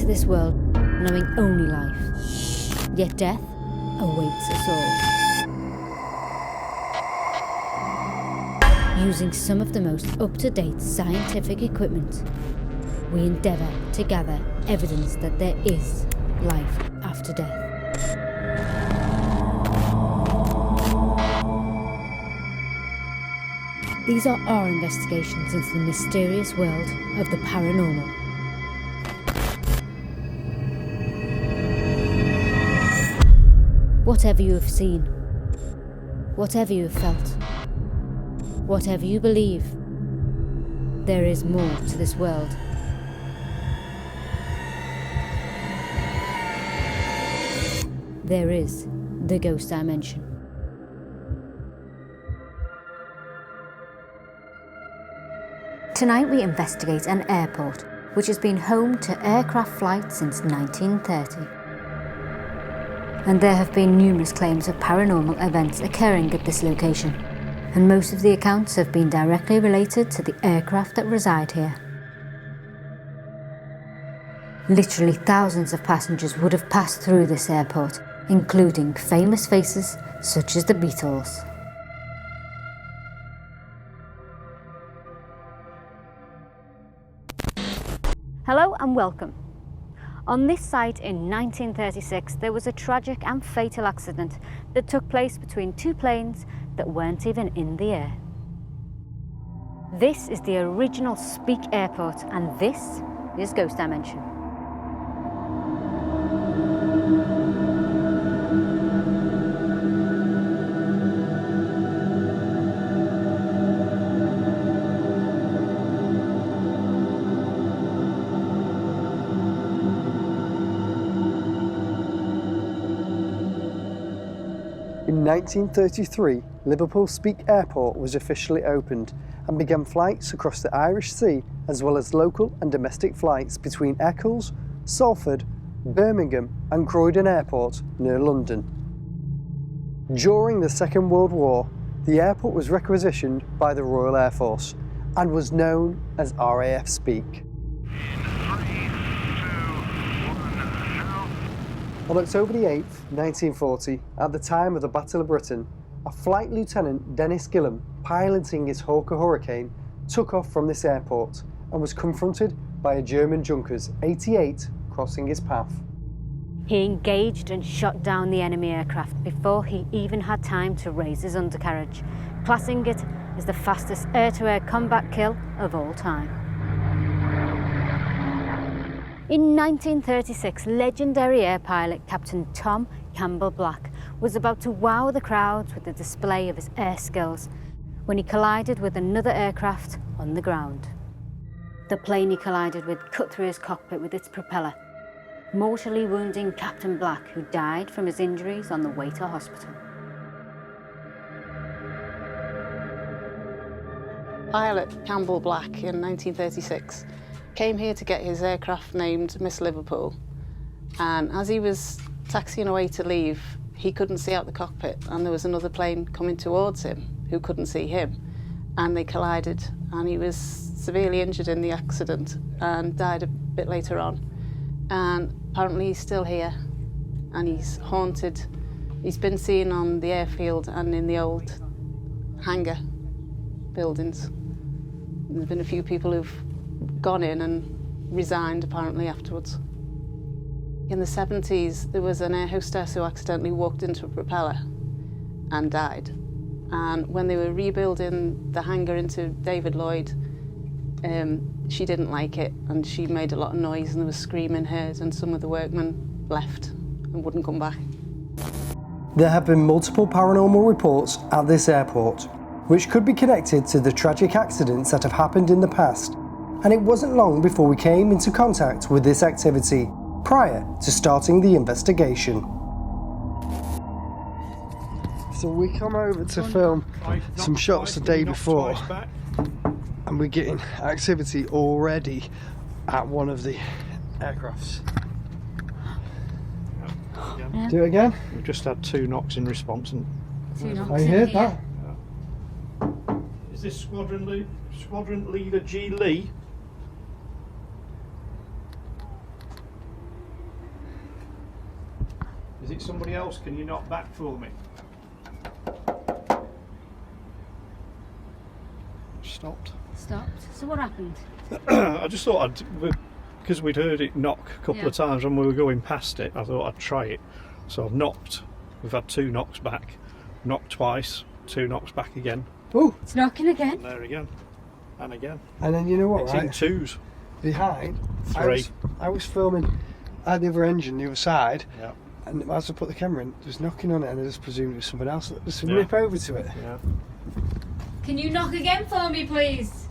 this world knowing only life, yet death awaits us all. Using some of the most up-to-date scientific equipment, we endeavour to gather evidence that there is life after death. These are our investigations into the mysterious world of the paranormal. Whatever you have seen, whatever you have felt, whatever you believe, there is more to this world. There is the ghost dimension. Tonight we investigate an airport which has been home to aircraft flights since 1930. And there have been numerous claims of paranormal events occurring at this location, and most of the accounts have been directly related to the aircraft that reside here. Literally thousands of passengers would have passed through this airport, including famous faces such as the Beatles. Hello and welcome. On this site in 1936 there was a tragic and fatal accident that took place between two planes that weren't even in the air. This is the original Speke Airport and this is Ghost Dimension. In 1933, Liverpool Speke Airport was officially opened and began flights across the Irish Sea as well as local and domestic flights between Eccles, Salford, Birmingham and Croydon Airport near London. During the Second World War, the airport was requisitioned by the Royal Air Force and was known as RAF Speke. On October 8, 1940, at the time of the Battle of Britain, a Flight Lieutenant Dennis Gillam, piloting his Hawker Hurricane, took off from this airport and was confronted by a German Junkers 88 crossing his path. He engaged and shot down the enemy aircraft before he even had time to raise his undercarriage, classing it as the fastest air-to-air combat kill of all time. In 1936, legendary air pilot Captain Tom Campbell Black was about to wow the crowds with the display of his air skills when he collided with another aircraft on the ground. The plane he collided with cut through his cockpit with its propeller, mortally wounding Captain Black, who died from his injuries on the way to hospital. Pilot Campbell Black in 1936 came here to get his aircraft named Miss Liverpool, and as he was taxiing away to leave, he couldn't see out the cockpit and there was another plane coming towards him who couldn't see him, and they collided and he was severely injured in the accident and died a bit later on. And apparently he's still here and he's haunted. He's been seen on the airfield and in the old hangar buildings. There's been a few people who've gone in and resigned apparently afterwards. In the 70s, there was an air hostess who accidentally walked into a propeller and died. And when they were rebuilding the hangar into David Lloyd, she didn't like it and she made a lot of noise and there was screaming heard, and some of the workmen left and wouldn't come back. There have been multiple paranormal reports at this airport, which could be connected to the tragic accidents that have happened in the past, and it wasn't long before we came into contact with this activity prior to starting the investigation. So we come over to film some shots the day before and we're getting activity already at one of the aircrafts. Yeah. Do it again? We've just had 2 knocks in response. And I heard that. Is this Squadron Leader G. Lee? Is it somebody else? Can you knock back for me? Stopped. Stopped. So what happened? I just thought because we'd heard it knock a couple of times when we were going past it, I thought I'd try it. So I've knocked. We've had 2 knocks back. Knocked twice, 2 knocks back again. Oh! It's knocking again. And there again. And again. And then you know what, It's right? in 2s. Behind, 3. I was filming at the other engine, the other side, Yeah. and as I put the camera in, there was knocking on it, and I just presumed it was someone else that was to Yeah. nip over to it. Yeah. Can you knock again for me, please?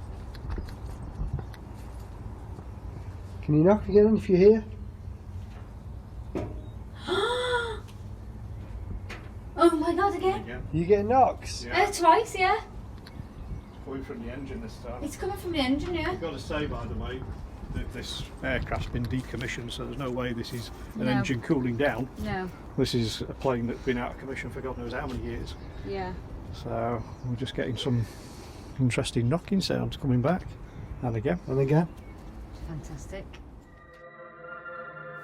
Can you knock again if you're here? Oh my god, again? Again. You getting knocks? Yeah. Twice, yeah. Coming from the engine this time. It's coming from the engine, yeah. I've got to say, by the way, that this aircraft's been decommissioned, so there's no way this is an No. engine cooling down. No. This is a plane that's been out of commission for God knows how many years. Yeah. So we're just getting some interesting knocking sounds coming back. And again. And again. Fantastic.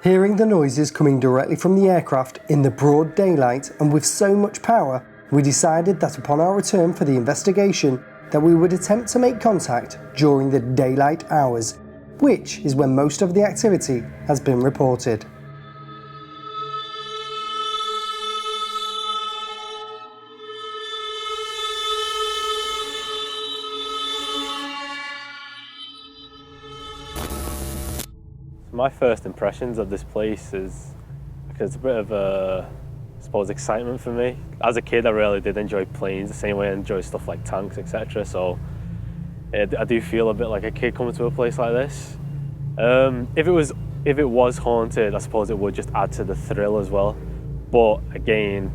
Hearing the noises coming directly from the aircraft in the broad daylight and with so much power, we decided that upon our return for the investigation that we would attempt to make contact during the daylight hours, which is when most of the activity has been reported. My first impressions of this place is because it's a bit of I suppose, excitement for me. As a kid, I really did enjoy planes the same way I enjoy stuff like tanks, etc. So I do feel a bit like a kid coming to a place like this. If it was haunted, I suppose it would just add to the thrill as well. But again,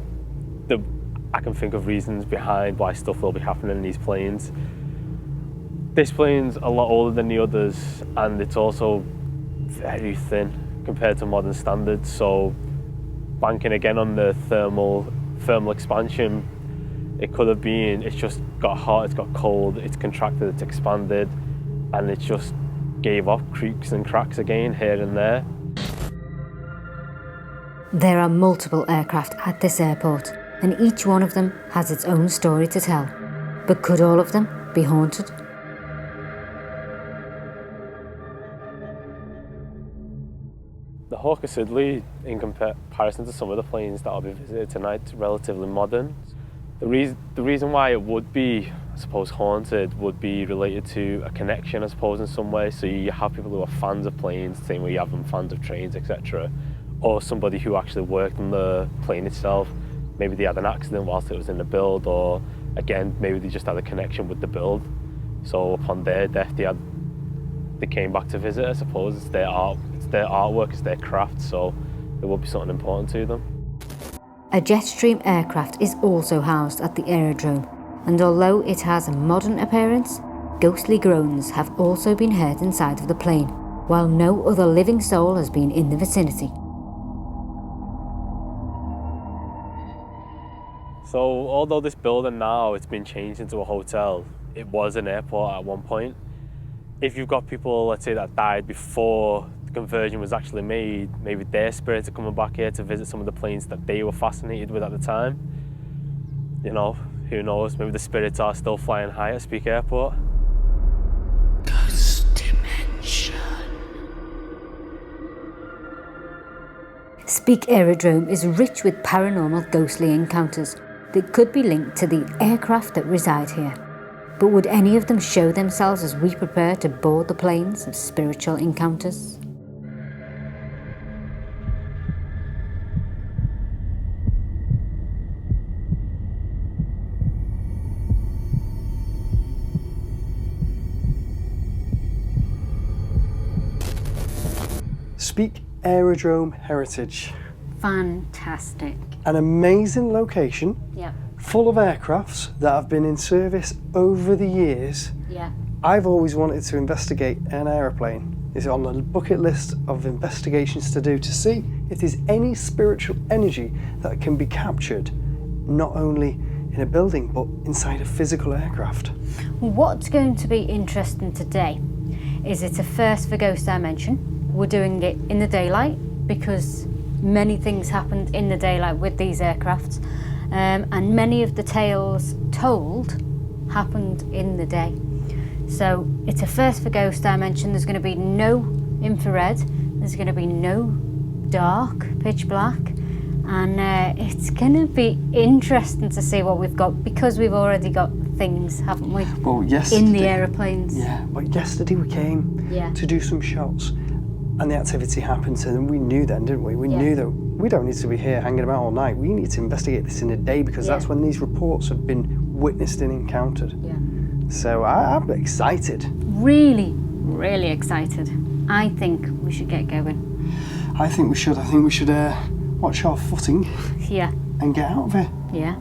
I can think of reasons behind why stuff will be happening in these planes. This plane's a lot older than the others, and it's also very thin compared to modern standards. So banking again on the thermal expansion, it could have been, it's just got hot, it's got cold, it's contracted, it's expanded, and it just gave off creaks and cracks again here and there. There are multiple aircraft at this airport, and each one of them has its own story to tell. But could all of them be haunted? The Hawker Sidley, in comparison to some of the planes that will be visited tonight, is relatively modern. The reason why it would be, I suppose, haunted would be related to a connection, I suppose, in some way. So you have people who are fans of planes, the same way you have them fans of trains, etc. Or somebody who actually worked on the plane itself. Maybe they had an accident whilst it was in the build, or again, maybe they just had a connection with the build. So upon their death, they came back to visit, I suppose. It's their artwork, it's their craft, so it will be something important to them. A Jetstream aircraft is also housed at the Aerodrome, and although it has a modern appearance, ghostly groans have also been heard inside of the plane, while no other living soul has been in the vicinity. So although this building now, it's been changed into a hotel, it was an airport at one point. If you've got people, let's say, that died before the conversion was actually made, maybe their spirits are coming back here to visit some of the planes that they were fascinated with at the time. You know, who knows, maybe the spirits are still flying high at Speke Airport. Ghost Dimension. Speke Aerodrome is rich with paranormal ghostly encounters that could be linked to the aircraft that reside here. But would any of them show themselves as we prepare to board the planes of spiritual encounters? Speke Aerodrome Heritage. Fantastic. An amazing location, Yeah, full of aircrafts that have been in service over the years. yeah. I've always wanted to investigate an aeroplane. It's on the bucket list of investigations to do to see if there's any spiritual energy that can be captured, not only in a building but inside a physical aircraft. What's going to be interesting today is it's a first for Ghost Dimension. We're doing it in the daylight because many things happened in the daylight with these aircrafts, and many of the tales told happened in the day. So it's a first for Ghost Dimension. There's going to be no infrared, there's going to be no dark, pitch black, and it's going to be interesting to see what we've got, because we've already got things, haven't we? Well, yesterday, in the aeroplanes. Yeah, but yesterday we came to do some shots, and the activity happened, and we knew then, didn't we? We knew that we don't need to be here hanging about all night. We need to investigate this in a day, because that's when these reports have been witnessed and encountered. Yeah. So I'm excited. Really, really excited. I think we should get going. I think we should watch our footing Yeah. and get out of here. Yeah.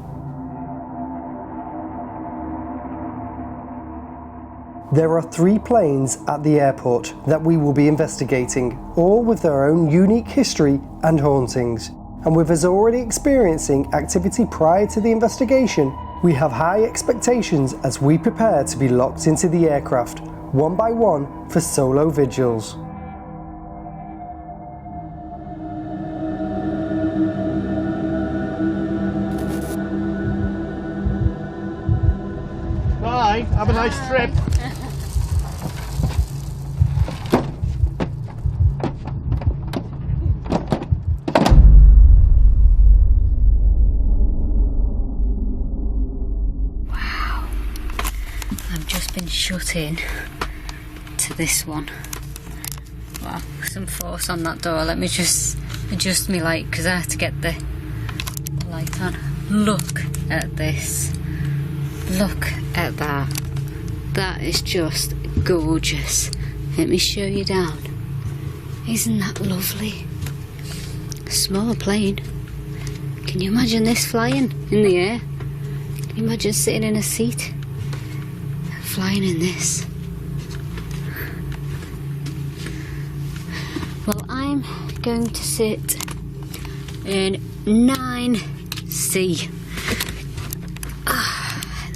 There are 3 planes at the airport that we will be investigating, all with their own unique history and hauntings. And with us already experiencing activity prior to the investigation, we have high expectations as we prepare to be locked into the aircraft, one by one, for solo vigils. Bye, have a nice trip. Shut in to this one. Wow, some force on that door. Let me just adjust my light, because I have to get the light on. Look at this. Look at that. That is just gorgeous. Let me show you down. Isn't that lovely? A small plane. Can you imagine this flying in the air? Can you imagine sitting in a seat? Flying in this. Well, I'm going to sit in 9C.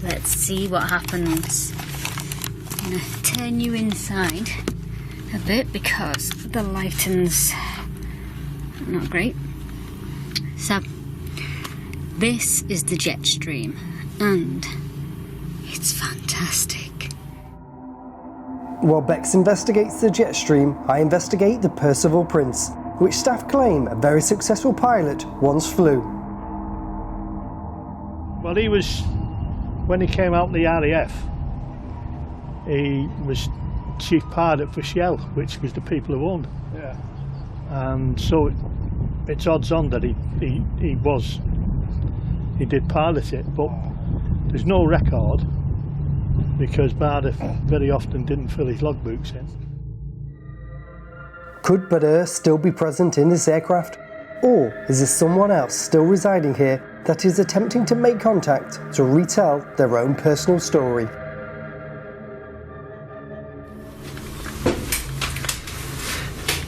Let's see what happens. I'm going to turn you inside a bit, because the lighting's not great. So, this is the Jetstream, and it's fantastic. While Bex investigates the Jetstream, I investigate the Percival Prince, which staff claim a very successful pilot once flew. Well, he was, when he came out in the RAF, he was chief pilot for Shell, which was the people who owned. Yeah. And so it's odds on that he did pilot it, but there's no record, because Barda very often didn't fill his logbooks in. Could Bader still be present in this aircraft? Or is there someone else still residing here that is attempting to make contact to retell their own personal story?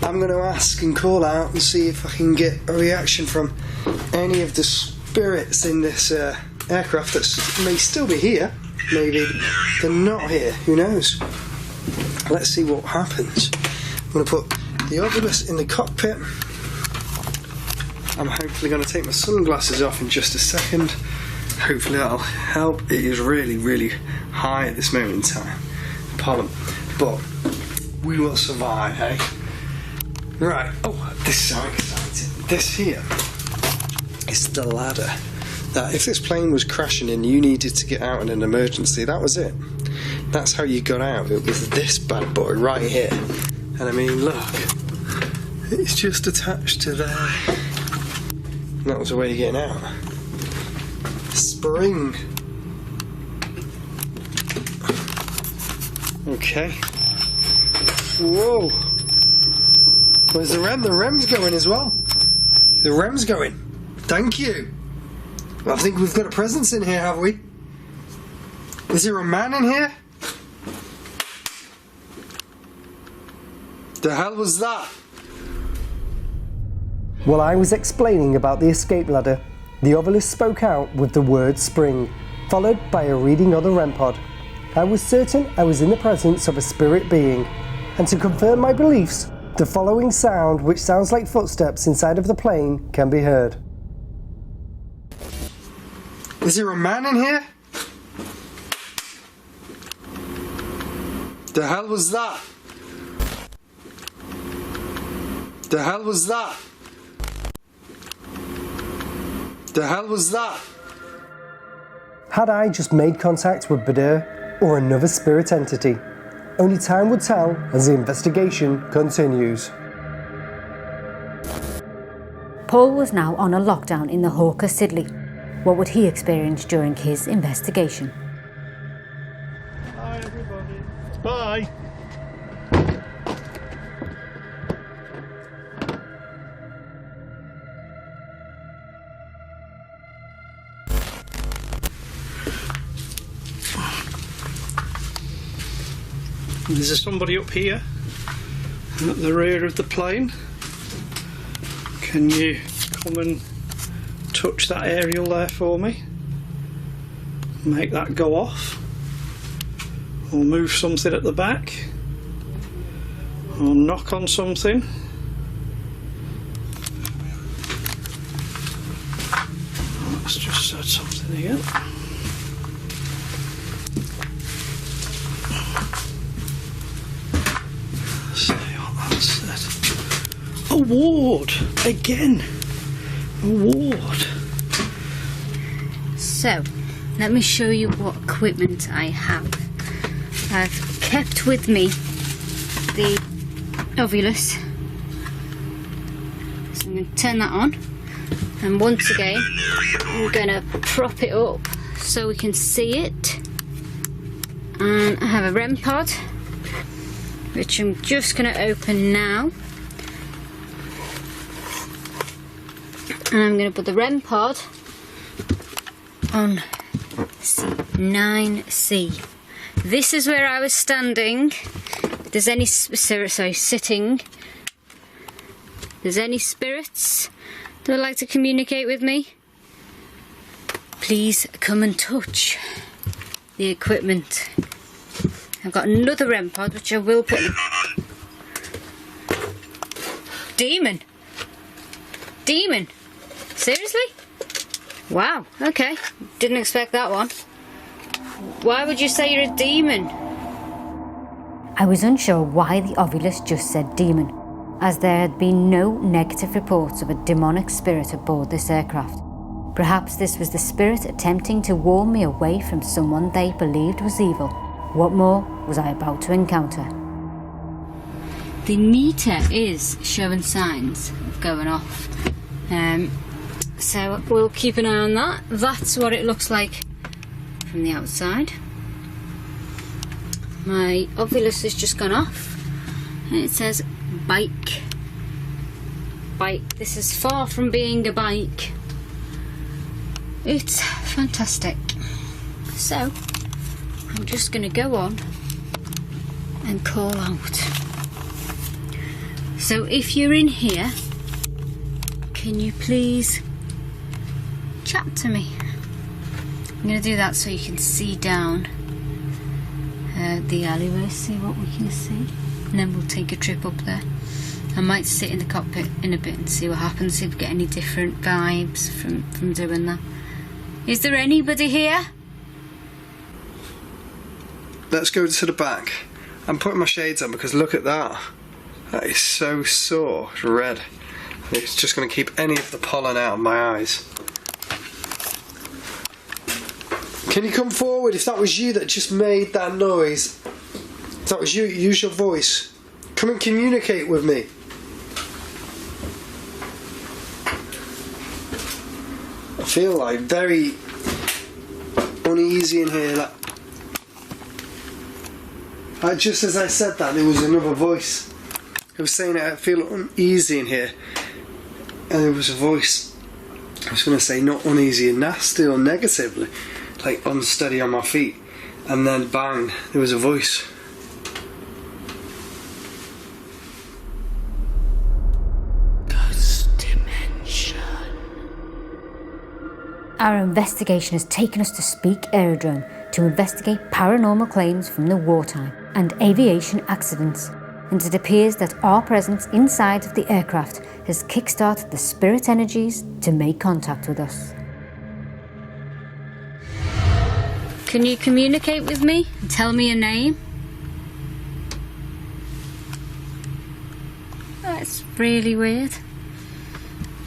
I'm going to ask and call out and see if I can get a reaction from any of the spirits in this aircraft that may still be here. Maybe they're not here, who knows? Let's see what happens. I'm going to put the obelisk in the cockpit. I'm hopefully going to take my sunglasses off in just a second. Hopefully that'll help. It is really, really high at this moment in time, pollen, but we will survive, eh? Right, oh, this is so exciting. This here is the ladder that if this plane was crashing and you needed to get out in an emergency, that was it. That's how you got out. It was this bad boy right here. And I mean, look, it's just attached to there. And that was the way of getting out. Spring. Okay. Whoa. Where's the rem? The rem's going as well. The rem's going. Thank you. I think we've got a presence in here, have we? Is there a man in here? The hell was that? While I was explaining about the escape ladder, the obelisk spoke out with the word spring, followed by a reading of the REM pod. I was certain I was in the presence of a spirit being, and to confirm my beliefs, The following sound, which sounds like footsteps inside of the plane, can be heard. Is there a man in here? The hell was that? The hell was that? The hell was that? Had I just made contact with Badir or another spirit entity? Only time would tell as the investigation continues. Paul was now on a lockdown in the Hawker Sidley. What would he experience during his investigation? Bye everybody. Bye. There's somebody up here at the rear of the plane. Can you come and touch that aerial there for me? Make that go off. Or move something at the back. Or knock on something. Let's just set something here. Award! Again! Award! So, let me show you what equipment I have. I've kept with me the Ovilus. So I'm going to turn that on. And once again, I'm going to prop it up so we can see it. And I have a REM pod, which I'm just going to open now. And I'm going to put the REM pod on 9C. This is where I was standing. If there's any sitting. If there's any spirits that would like to communicate with me, please come and touch the equipment. I've got another REM pod which I will put in. Demon! Demon! Seriously? Wow, okay. Didn't expect that one. Why would you say you're a demon? I was unsure why the Ovilus just said demon, as there had been no negative reports of a demonic spirit aboard this aircraft. Perhaps this was the spirit attempting to warn me away from someone they believed was evil. What more was I about to encounter? The meter is showing signs of going off. So we'll keep an eye on that. That's what it looks like from the outside. My Ovilus has just gone off and it says bike. Bike. This is far from being a bike. It's fantastic. So I'm just going to go on and call out. So if you're in here, can you please chat to me? I'm going to do that so you can see down the alleyway, see what we can see, and then we'll take a trip up there. I might sit in the cockpit in a bit and see what happens, see if we get any different vibes from doing that. Is there anybody here? Let's go to the back. I'm putting my shades on because look at that. That is so sore, it's red. It's just going to keep any of the pollen out of my eyes. Can you come forward if that was you that just made that noise? If that was you, use your voice. Come and communicate with me. I feel like very uneasy in here. Like just as I said that, there was another voice. I was saying I feel uneasy in here. And there was a voice. I was going to say not uneasy and nasty or negatively. Like unsteady on my feet, and then bang, there was a voice. Ghost dimension. Our investigation has taken us to Speke Aerodrome to investigate paranormal claims from the wartime and aviation accidents. and it appears that our presence inside of the aircraft has kick-started the spirit energies to make contact with us. Can you communicate with me and tell me your name? That's really weird.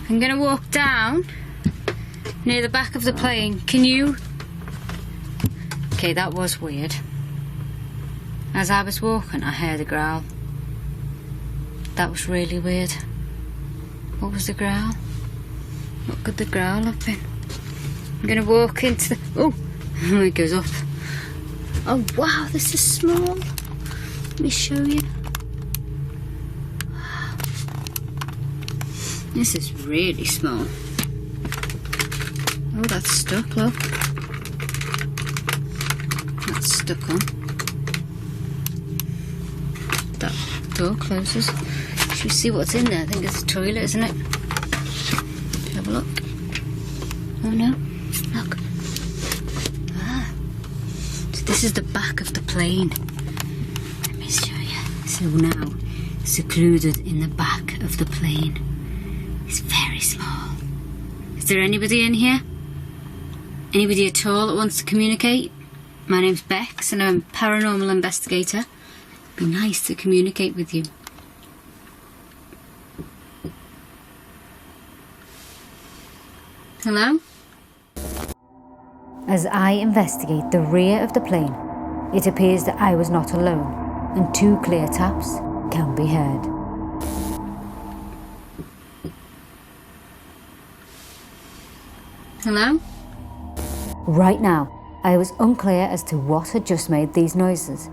I'm going to walk down near the back of the plane. Can you... Okay, that was weird. As I was walking, I heard a growl. That was really weird. What was the growl? What could the growl have been? I'm going to walk into the... Oh! It goes up. Oh wow, this is small. Let me show you. This is really small. Oh, that's stuck, look. That's stuck on. That door closes. Should we see what's in there? I think it's a toilet, isn't it? Have a look. Oh no, look. This is the back of the plane. Let me show you. So now, secluded in the back of the plane. It's very small. Is there anybody in here? Anybody at all that wants to communicate? My name's Bex and I'm a paranormal investigator. It'd be nice to communicate with you. Hello? As I investigate the rear of the plane, it appears that I was not alone, and 2 clear taps can be heard. Hello? Right now, I was unclear as to what had just made these noises.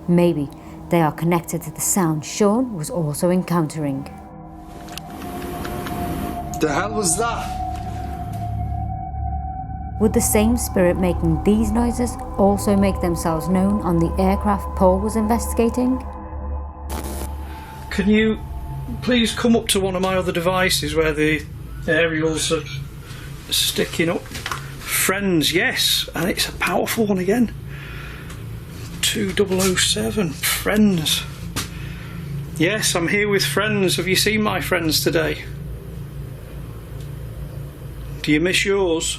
Maybe they are connected to the sound Sean was also encountering. The hell was that? Would the same spirit making these noises also make themselves known on the aircraft Paul was investigating? Can you please come up to one of my other devices where the aerials are sticking up? Friends, yes, and it's a powerful one again. 2007, friends. Yes, I'm here with friends. Have you seen my friends today? Do you miss yours?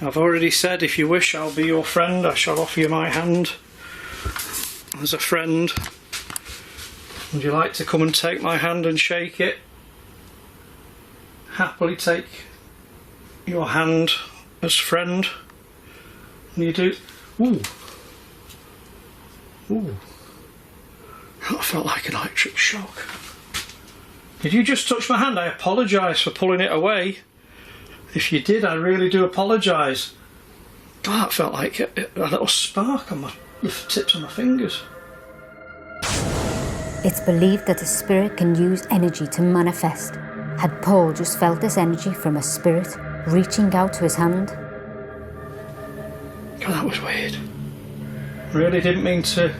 I've already said if you wish I'll be your friend. I shall offer you my hand as a friend. Would you like to come and take my hand and shake it? Happily take your hand as friend. And you do. Ooh. Ooh. That felt like an electric shock. Did you just touch my hand? I apologise for pulling it away. If you did, I really do apologise. Oh, that felt like a little spark on the tips of my fingers. It's believed that a spirit can use energy to manifest. Had Paul just felt this energy from a spirit reaching out to his hand? God, that was weird. Really didn't mean to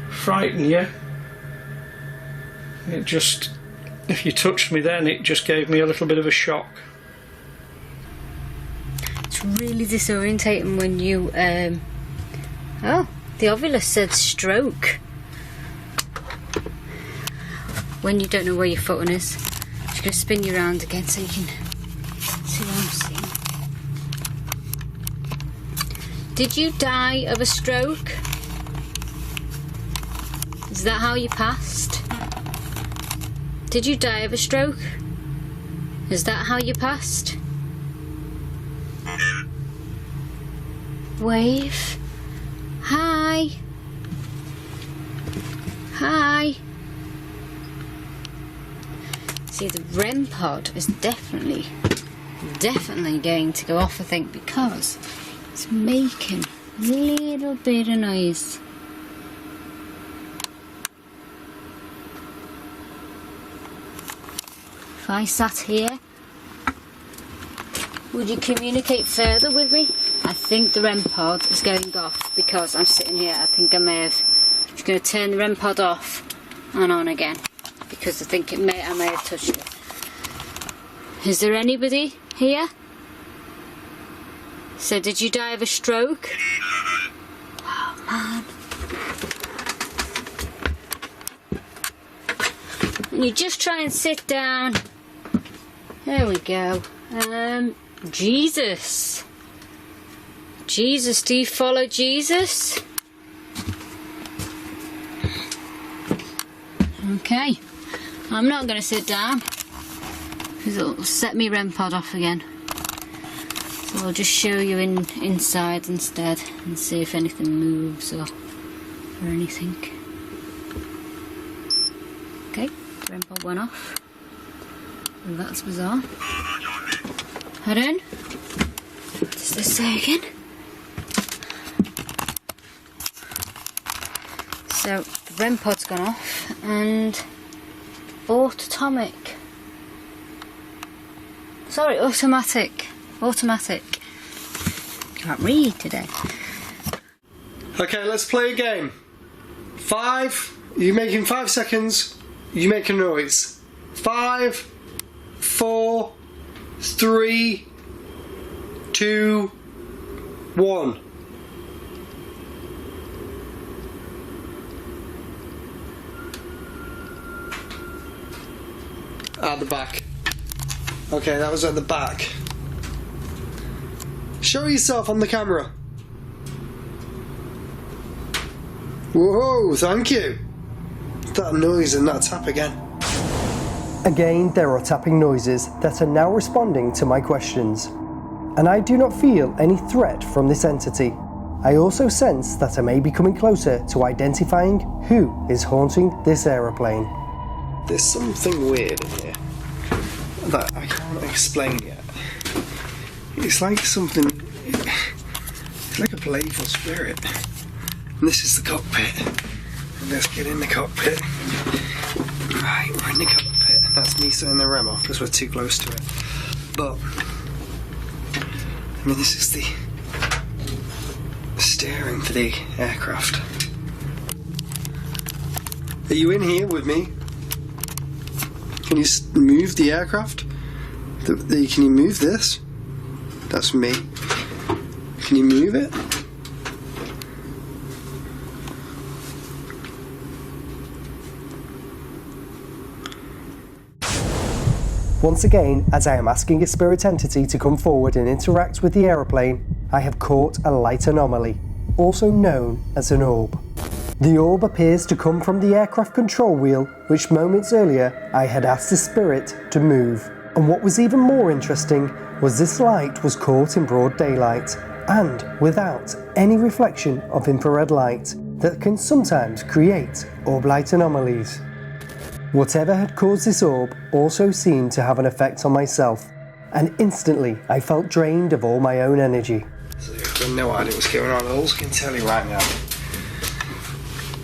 frighten you. It just, if you touched me then, it just gave me a little bit of a shock. It's really disorientating when you, oh, the ovulus said stroke. When you don't know where your footing is. Just going to spin you around again so you can see what I'm seeing. Did you die of a stroke? Is that how you passed? Did you die of a stroke? Is that how you passed? Wave. Hi. Hi. See, the REM pod is definitely going to go off, I think, because it's making a little bit of noise. If I sat here, would you communicate further with me? I think the REM pod is going off because I'm sitting here. I think I may have. I'm just going to turn the REM pod off and on again because I think I may have touched it. Is there anybody here? So did you die of a stroke? Oh on. And you just try and sit down. There we go. Jesus. Jesus, do you follow Jesus? Okay. I'm not going to sit down because it'll set me REM pod off again. So I'll just show you inside instead and see if anything moves or anything. Okay, REM pod went off. Well, that's bizarre. Head in. What does this say again? So the REM pod's gone off and automatic. Can't read today. Okay, let's play a game. 5, you make in 5 seconds, you make a noise. 5, 4, 3, 2, 1. At the back. Okay, that was at the back. Show yourself on the camera. Whoa, thank you. That noise and that tap again. Again, there are tapping noises that are now responding to my questions. And I do not feel any threat from this entity. I also sense that I may be coming closer to identifying who is haunting this aeroplane. There's something weird in here that I can't explain yet. It's like something, it's like a playful spirit. And this is the cockpit. And let's get in the cockpit. Right, we're in the cockpit. That's me setting the rem off because we're too close to it. But, I mean, this is the steering for the aircraft. Are you in here with me? Can you move the aircraft? Can you move this? That's me. Can you move it? Once again, as I am asking a spirit entity to come forward and interact with the aeroplane, I have caught a light anomaly, also known as an orb. The orb appears to come from the aircraft control wheel, which moments earlier I had asked the spirit to move. And what was even more interesting was this light was caught in broad daylight and without any reflection of infrared light that can sometimes create orb light anomalies. Whatever had caused this orb also seemed to have an effect on myself, and instantly I felt drained of all my own energy. So I've got no idea what's going on. All I can tell you right now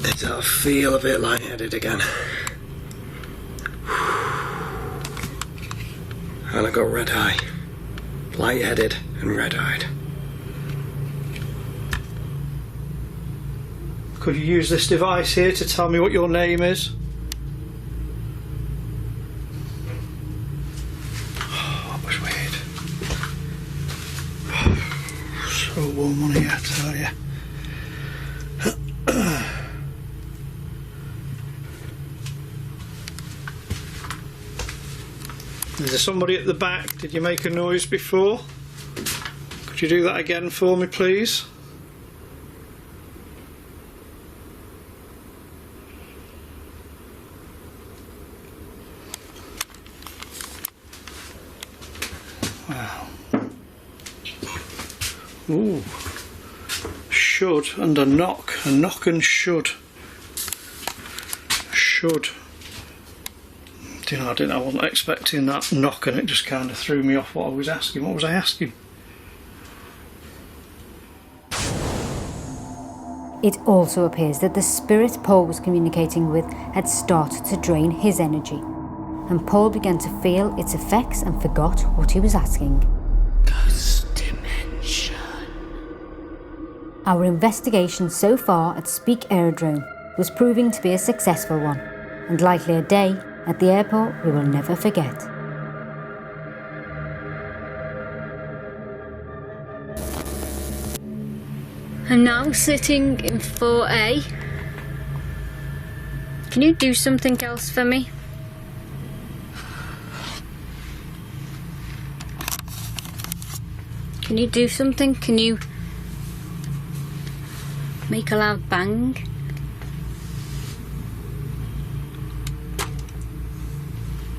is that I feel a bit lightheaded again. And I got red eye. Lightheaded and red-eyed. Could you use this device here to tell me what your name is? Oh, that was weird. So warm on here, I tell you. Is there somebody at the back? Did you make a noise before? Could you do that again for me, please? Wow. Ooh. Should and a knock and should. Should. You know, I wasn't expecting that knock, and it just kind of threw me off what I was asking. What was I asking? It also appears that the spirit Paul was communicating with had started to drain his energy, and Paul began to feel its effects and forgot what he was asking. Ghost dimension. Our investigation so far at Speke Aerodrome was proving to be a successful one, and likely a day at the airport we will never forget. I'm now sitting in 4A. Can you do something else for me? Can you do something? Can you make a loud bang?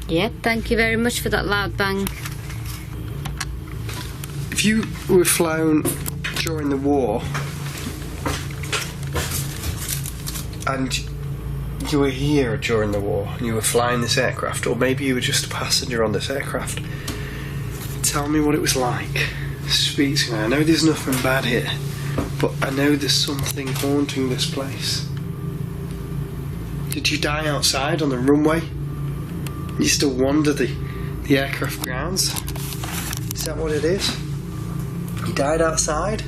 Yep, thank you very much for that loud bang. If you were flown during the war and you were here during the war and you were flying this aircraft, or maybe you were just a passenger on this aircraft, tell me what it was like. Speak to me. I know there's nothing bad here, but I know there's something haunting this place. Did you die outside on the runway? You still wander the aircraft grounds? Is that what it is? You died outside?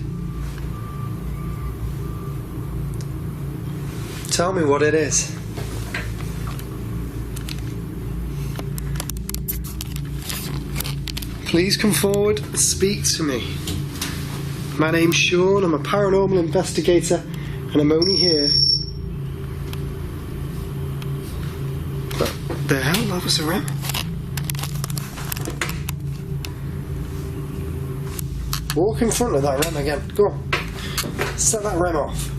Tell me what it is. Please come forward and speak to me. My name's Sean, I'm a paranormal investigator, and I'm only here. What the hell? That was a rem? Walk in front of that rem again. Go on. Set that rem off.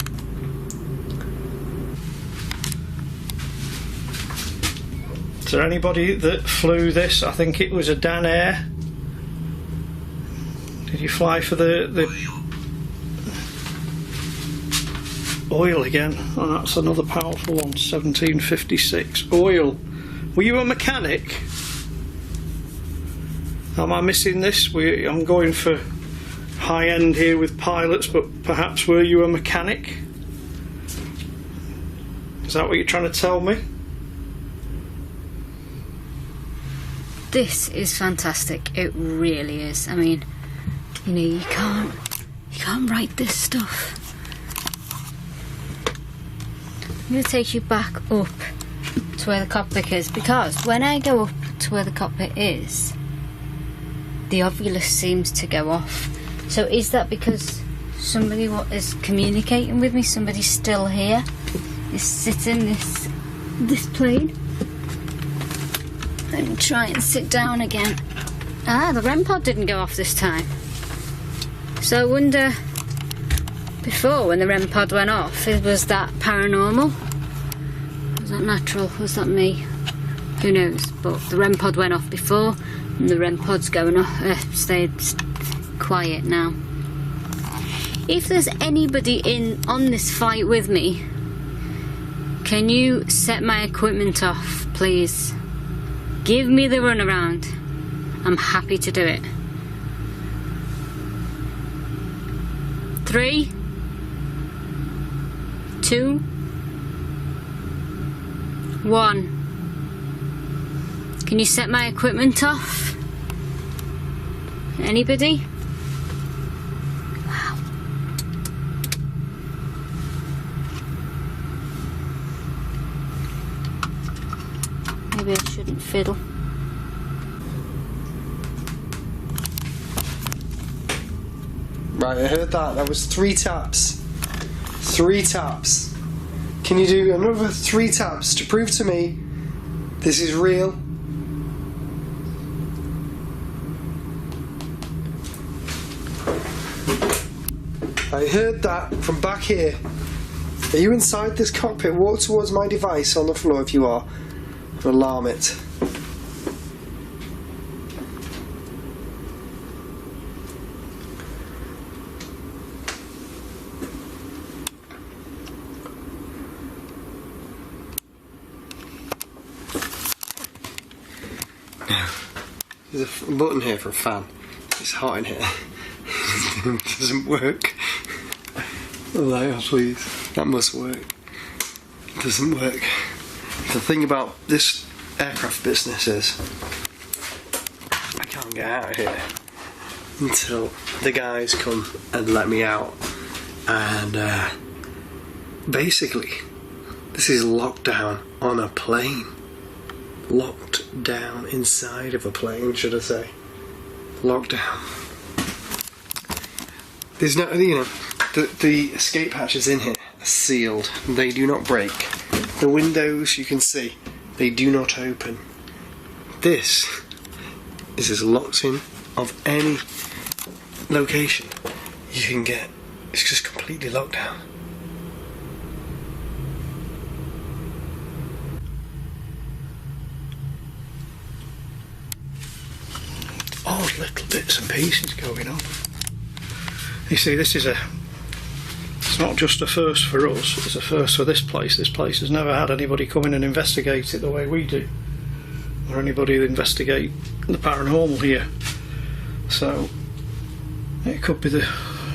Is there anybody that flew this? I think it was a Dan Air. Did you fly for the oil again? Oh, that's another powerful one. 1756 oil. Were you a mechanic? Am I missing this? I'm going for high end here with pilots, but perhaps were you a mechanic? Is that what you're trying to tell me? This is fantastic. It really is. I mean, you know, you can't write this stuff. I'm going to take you back up to where the cockpit is, because when I go up to where the cockpit is, the Ovilus seems to go off. So is that because somebody is communicating with me? Somebody's still here? Is sitting this plane? Let me try and sit down again. Ah, the REM pod didn't go off this time. So I wonder, before when the REM pod went off, was that paranormal? Was that natural? Was that me? Who knows? But the REM pod went off before, and the REM pod's going off. Stayed quiet now. If there's anybody on this flight with me, can you set my equipment off, please? Give me the runaround. I'm happy to do it. 3, 2, 1. Can you set my equipment off? Anybody? Wow. Maybe I shouldn't fiddle. Right, I heard that. That was 3 taps. 3 taps. Can you do another 3 taps to prove to me this is real? I heard that from back here. Are you inside this cockpit? Walk towards my device on the floor if you are. And alarm it. There's a button here for a fan. It's hot in here. It doesn't work. Oh, please. That must work. It doesn't work. The thing about this aircraft business is I can't get out of here until the guys come and let me out. And basically, this is locked down on a plane. Locked down inside of a plane, should I say. Locked down. There's no, you know, The escape hatches in here are sealed. They do not break. The windows, you can see, they do not open. This is as locked in of any location you can get. It's just completely locked down. Odd little bits and pieces going on. You see, it's not just a first for us, it's a first for this place. This place has never had anybody come in and investigate it the way we do, or anybody investigate the paranormal here. So it could be the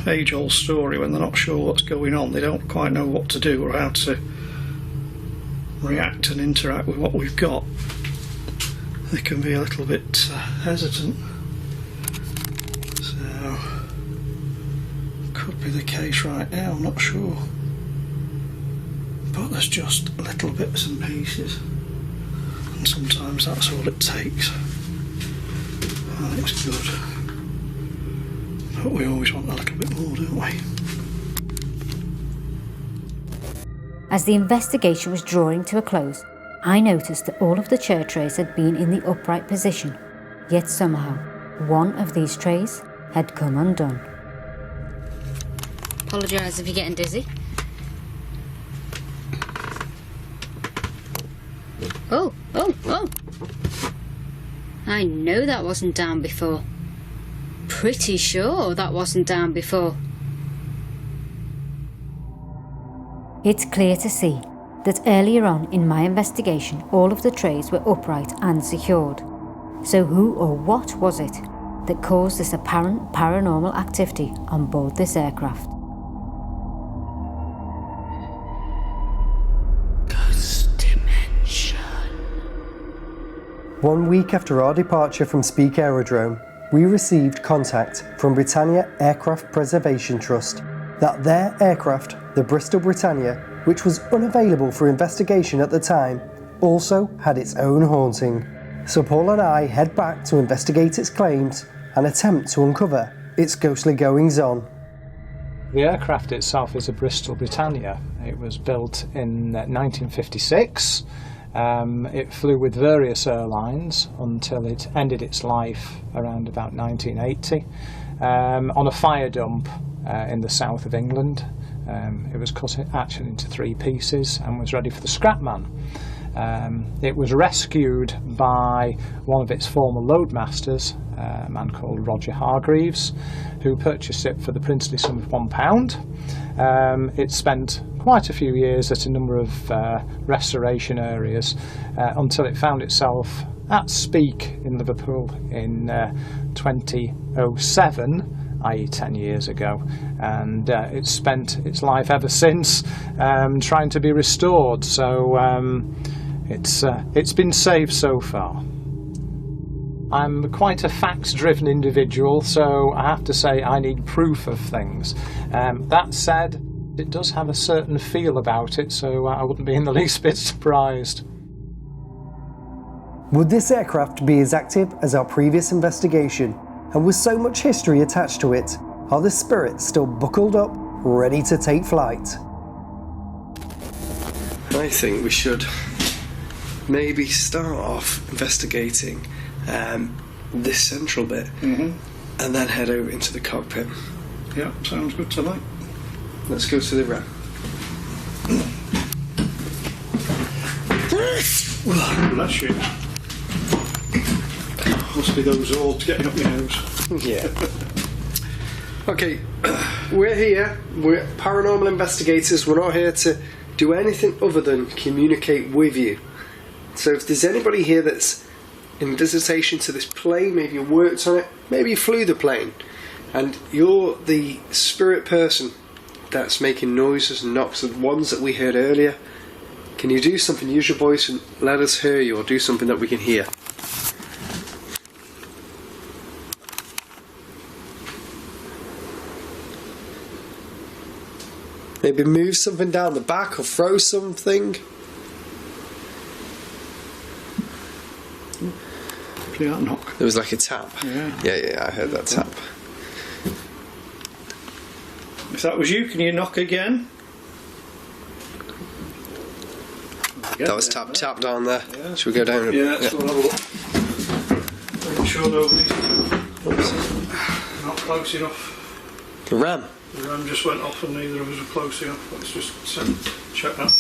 age-old story when they're not sure what's going on. They don't quite know what to do or how to react and interact with what we've got. They can be a little bit hesitant. So could be the case right now, I'm not sure. But there's just little bits and pieces, and sometimes that's all it takes. And it's good. But we always want a little bit more, don't we? As the investigation was drawing to a close, I noticed that all of the chair trays had been in the upright position, yet somehow one of these trays had come undone. Apologise if you're getting dizzy. Oh! I know that wasn't down before. Pretty sure that wasn't down before. It's clear to see that earlier on in my investigation all of the trays were upright and secured. So who or what was it that caused this apparent paranormal activity on board this aircraft? Ghost Dimension. 1 week after our departure from Speke Aerodrome, we received contact from Britannia Aircraft Preservation Trust that their aircraft, the Bristol Britannia, which was unavailable for investigation at the time, also had its own haunting. So Paul and I head back to investigate its claims and attempt to uncover its ghostly goings-on. The aircraft itself is a Bristol Britannia. It was built in 1956. It flew with various airlines until it ended its life around about 1980 on a fire dump in the south of England. It was cut actually into 3 pieces and was ready for the scrap man. It was rescued by one of its former loadmasters, a man called Roger Hargreaves, who purchased it for the princely sum of £1. It spent quite a few years at a number of restoration areas until it found itself at Speke in Liverpool in 2007. i.e. 10 years ago, and it's spent its life ever since trying to be restored, so it's been saved so far. I'm quite a facts-driven individual, so I have to say I need proof of things. That said, it does have a certain feel about it, so I wouldn't be in the least bit surprised. Would this aircraft be as active as our previous investigation? And with so much history attached to it, are the spirits still buckled up, ready to take flight? I think we should maybe start off investigating this central bit, and then head over into the cockpit. Yeah, sounds good to me. Let's go to the ramp. Bless you. Must be those orbs getting up your nose. Yeah. Okay, we're here. We're paranormal investigators. We're not here to do anything other than communicate with you. So if there's anybody here that's in visitation to this plane, maybe you worked on it, maybe you flew the plane, and you're the spirit person that's making noises and knocks, the ones that we heard earlier, can you do something, use your voice and let us hear you, or do something that we can hear? Maybe move something down the back or throw something. Play that knock. There was like a tap. Yeah. Yeah, I heard that tap. If that was you, can you knock again? That was tap down there. Yeah. Should we go down? Yeah, let's go and have a look. Make sure nobody's not close enough. The ram? The ram just went off and neither of us were close enough. Let's just check that.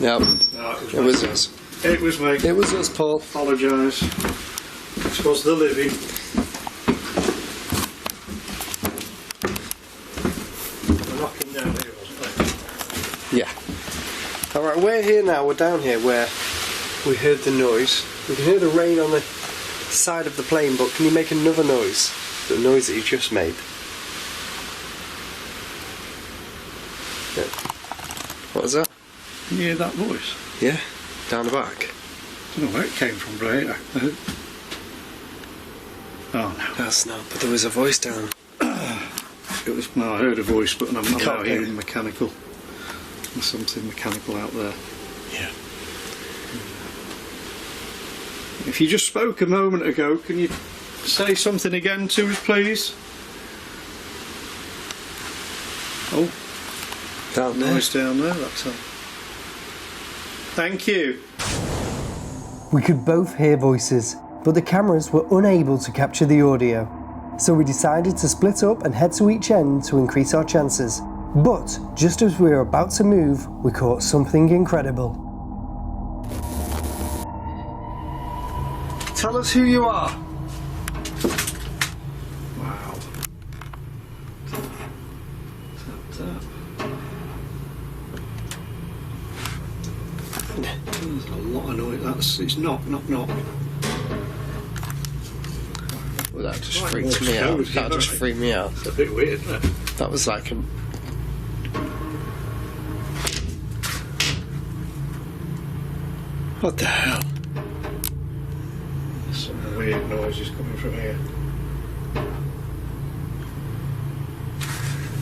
No, No, it was us. It was me. It was us, Paul. Apologise. This was the living. We're knocking down here, wasn't they? Yeah. Alright, we're here now. We're down here where we heard the noise. We can hear the rain on the side of the plane, but can you make another noise? The noise that you just made. Yeah. What was that? Can you hear that voice? Yeah, down the back. I don't know where it came from, but oh no. That's not, but there was a voice down. It was, well, I heard a voice, but I'm now Cockpit. hearing mechanical. There's something mechanical out there. Yeah. If you just spoke a moment ago, can you say something again to us, please? Oh, Down there. noise down there, that's all. Thank you. We could both hear voices, but the cameras were unable to capture the audio. So we decided to split up and head to each end to increase our chances. But just as we were about to move, we caught something incredible. Tell us who you are. Wow. Tap. There's a lot of noise. It's knock. Well, that just freaked me out. That just freaked me out. It's a bit weird, isn't it? That was like a... What the hell? Some weird noises coming from here.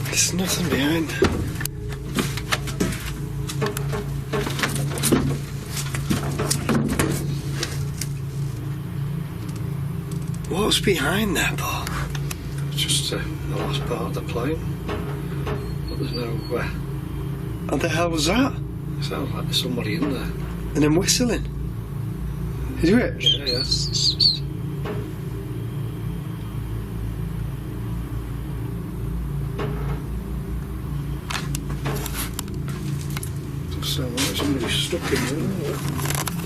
There's nothing behind. What's behind there, Paul? It's just the last part of the plane. But there's no... What the hell was that? it sounds like there's somebody in there. And then whistling. Did you hear it? Yeah. Sound like somebody's stuck in there.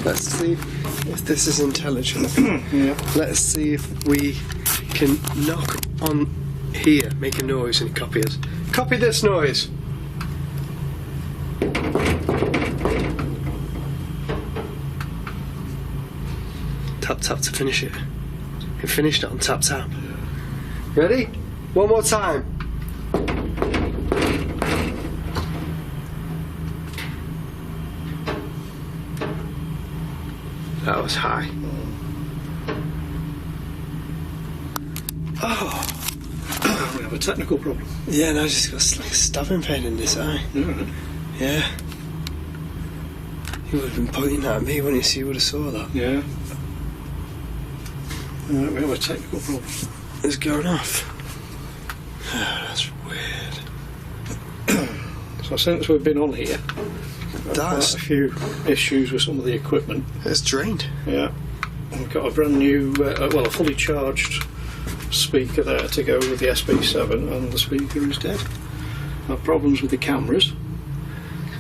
Let's see if this is intelligent. Yeah. Let's see if we can knock on here, make a noise and copy it. Copy this noise. Tap tap to finish it. You finished it on tap tap. Ready? One more time. That was high. Oh. We have a technical problem. Yeah, and I just got like a stabbing pain in this eye. Yeah. Yeah. He would have been pointing at me when you would have saw that. Yeah. We have a technical problem. It's going off. Oh, that's weird. So since we've been on here, That's... quite a few issues with some of the equipment. It's drained. Yeah. We've got a brand new, a fully charged speaker there to go with the SP7, and the speaker is dead. Have problems with the cameras.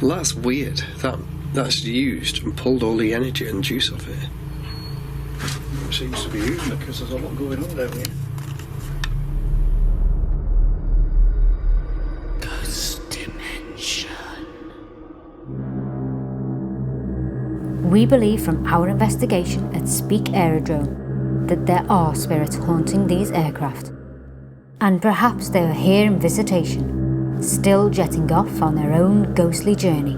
Well, that's weird. That's used and pulled all the energy and juice off it. It seems to be using it because there's a lot going on down here. Ghost dimension. We believe from our investigation at Speke Aerodrome that there are spirits haunting these aircraft. And perhaps they are here in visitation, still jetting off on their own ghostly journey.